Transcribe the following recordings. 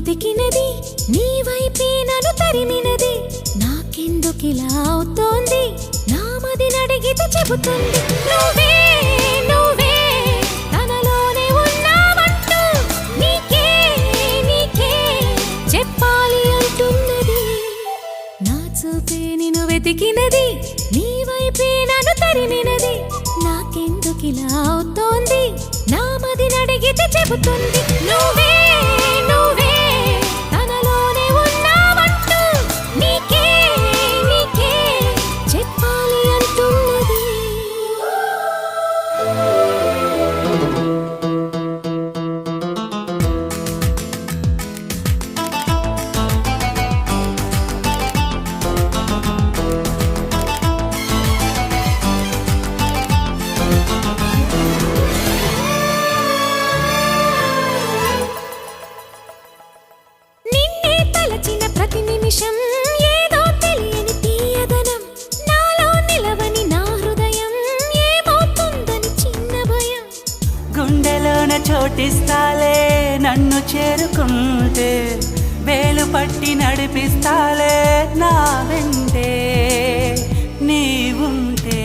వెతికినది నీ వైపే నన్ను తరిమినది నాకెందుకిలా అవుతోంది నా మది నడిగితే చెబుతుంది నువ్వే నువ్వే తనలోనే ఉన్నావంటూ నీకే నీకే చెప్పాలి అంటున్నది నా చూపే నిన్ను వెతికినది నీ వైపే నన్ను తరిమినది నాకెందుకిలా అవుతోంది నా మది నడిగితే చెబుతుంది నువ్వే నువ్వే తనలోనే ఉన్నావంటూ నీకే నీకే చెప్పాలి అంటున్నది నిన్నే తలచిన ప్రతి నిమిషం ఏదో తెలియని తీయదనం నాలో నిలవని నా హృదయం ఏమవుతుందని చిన్న భయం గుండెలోన చోటిస్తాలే నన్ను చేరుకుంటే వేలు పట్టి నడిపిస్తాలే నా వెంటే నీవుంటే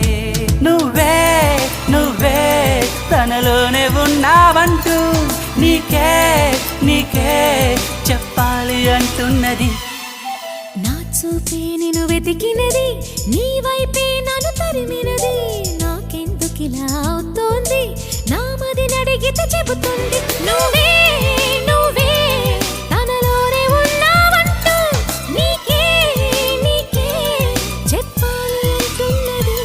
నువ్వే నువ్వే తనలోనే ఉన్నావంటూ నీకే నీకే చెప్పాలి అంటున్నది నా చూపే నిన్ను వెతికినది నీ వైపే నన్ను తరిమినది నాకెందుకిలా అవుతోంది నా మది నడిగితే చెబుతుంది నువ్వే నువ్వే తనలోనే ఉన్నావంటూ నీకే నీకే చెప్పాలి అంటున్నది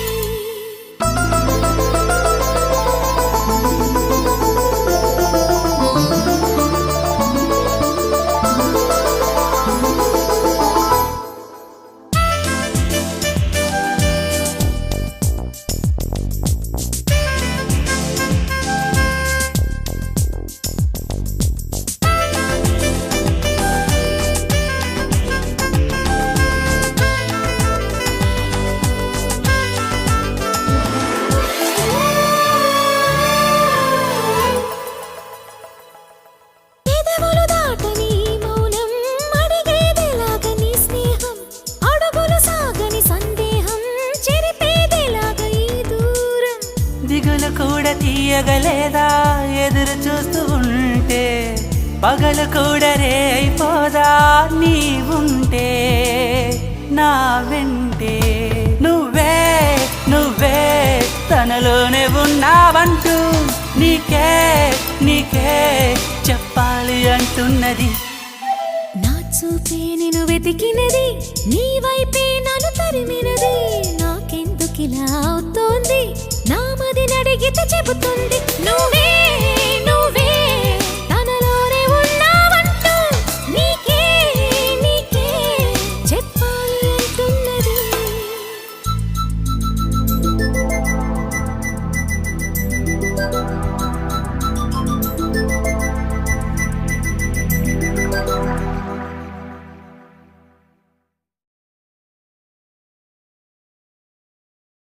పెదవులు దాటని మౌనం అడిగేదెలాగ నీ స్నేహం అడుగులు సాగని సందేహం చెరిపేదెలాగ ఈ దూరం దిగులు కూడా తీయగలేదా ఎదురు చూస్తూ ఉంటే పగలు కూడా రే అయిపోదా నీవుంటే నా వెంటే నువ్వే నువ్వే తనలోనే ఉన్నావంటూ నీకే నీకే చెప్పాలి అంటున్నది నా చూపే నిన్ను వెతికినది నీ వైపే నన్ను తరిమినది నాకెందుకిలా అవుతోంది నా మది నడిగితే చెబుతుంది నువ్వే